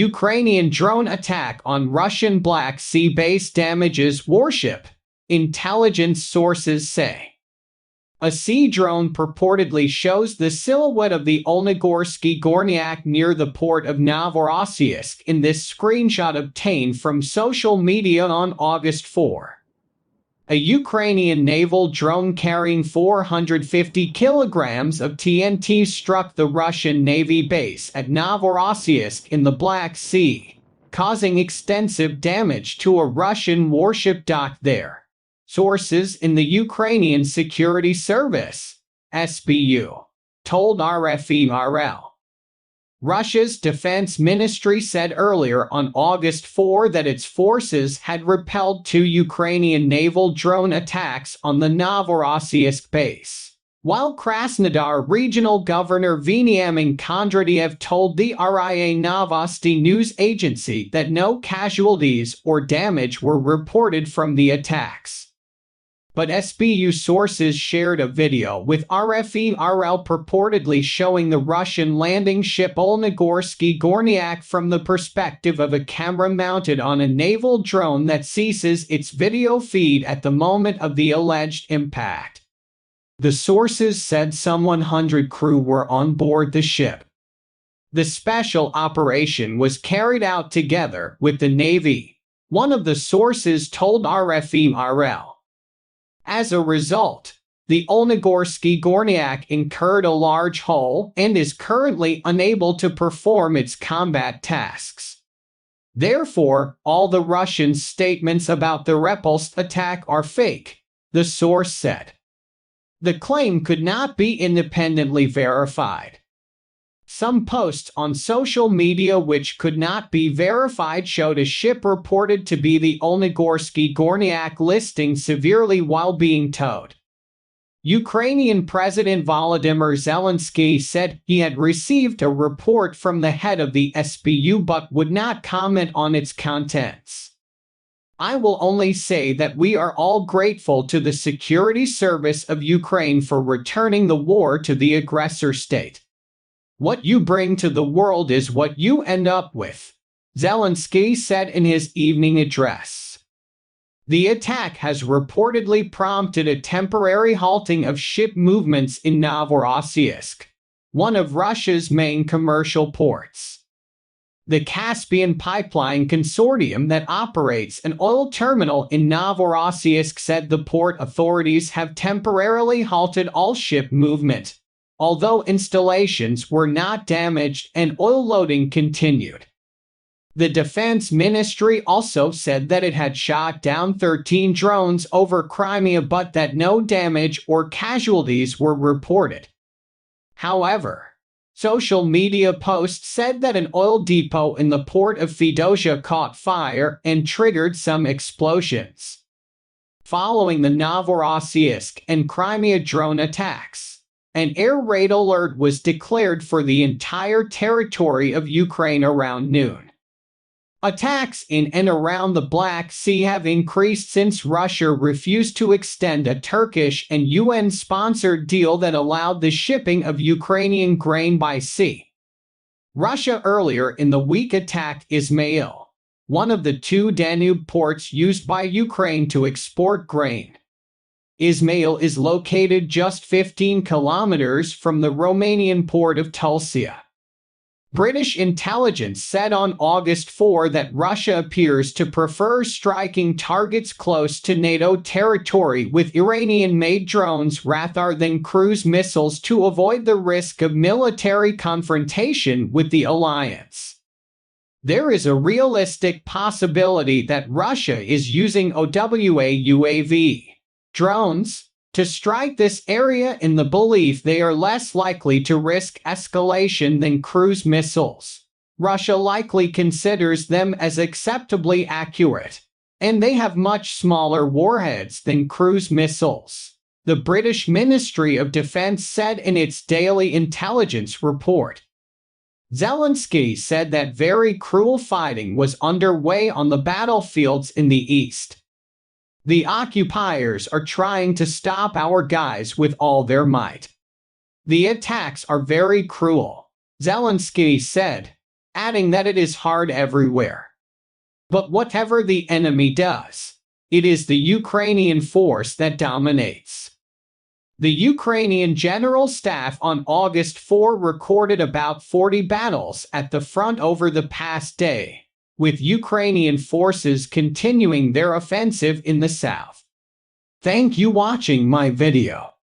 Ukrainian drone attack on Russian Black Sea base damages warship, intelligence sources say. A sea drone purportedly shows the silhouette of the Olnigorsky Gornyak near the port of Novorossiysk in this screenshot obtained from social media on August 4. A Ukrainian naval drone carrying 450 kilograms of TNT struck the Russian Navy base at Novorossiysk in the Black Sea, causing extensive damage to a Russian warship docked there. Sources in the Ukrainian Security Service, SBU, told RFE-RL. Russia's defense ministry said earlier on August 4 that its forces had repelled 2 Ukrainian naval drone attacks on the Novorossiysk base, while Krasnodar Regional Governor Veniamin Kondratiev told the RIA Novosti news agency that no casualties or damage were reported from the attacks. But SBU sources shared a video with RFE-RL purportedly showing the Russian landing ship Olnigorsky Gornyak from the perspective of a camera mounted on a naval drone that ceases its video feed at the moment of the alleged impact. The sources said some 100 crew were on board the ship. The special operation was carried out together with the Navy, one of the sources told RFE-RL. As a result, the Olnigorsky Gornyak incurred a large hole and is currently unable to perform its combat tasks. Therefore, all the Russian statements about the repulsed attack are fake, the source said. The claim could not be independently verified. Some posts on social media which could not be verified showed a ship reported to be the Olnigorsky Gornyak listing severely while being towed. Ukrainian President Volodymyr Zelensky said he had received a report from the head of the SBU but would not comment on its contents. I will only say that we are all grateful to the security service of Ukraine for returning the war to the aggressor state. What you bring to the world is what you end up with, Zelensky said in his evening address. The attack has reportedly prompted a temporary halting of ship movements in Novorossiysk, one of Russia's main commercial ports. The Caspian Pipeline Consortium that operates an oil terminal in Novorossiysk said the port authorities have temporarily halted all ship movement, although installations were not damaged and oil loading continued. The Defense Ministry also said that it had shot down 13 drones over Crimea but that no damage or casualties were reported. However, social media posts said that an oil depot in the port of Feodosia caught fire and triggered some explosions. Following the Novorossiysk and Crimea drone attacks, an air raid alert was declared for the entire territory of Ukraine around noon. Attacks in and around the Black Sea have increased since Russia refused to extend a Turkish and UN-sponsored deal that allowed the shipping of Ukrainian grain by sea. Russia earlier in the week attacked Izmail, one of the 2 Danube ports used by Ukraine to export grain. Izmail is located just 15 kilometers from the Romanian port of Tulcea. British intelligence said on August 4 that Russia appears to prefer striking targets close to NATO territory with Iranian-made drones rather than cruise missiles to avoid the risk of military confrontation with the alliance. There is a realistic possibility that Russia is using OWA UAV drones to strike this area in the belief they are less likely to risk escalation than cruise missiles. Russia likely considers them as acceptably accurate, and they have much smaller warheads than cruise missiles, the British Ministry of Defense said in its daily intelligence report. Zelensky said that very cruel fighting was underway on the battlefields in the east. The occupiers are trying to stop our guys with all their might. The attacks are very cruel, Zelensky said. adding that it is hard everywhere. But whatever the enemy does, it is the Ukrainian force that dominates. The Ukrainian General Staff on August 4 recorded about 40 battles at the front over the past day, with Ukrainian forces continuing their offensive in the south. Thank you for watching my video.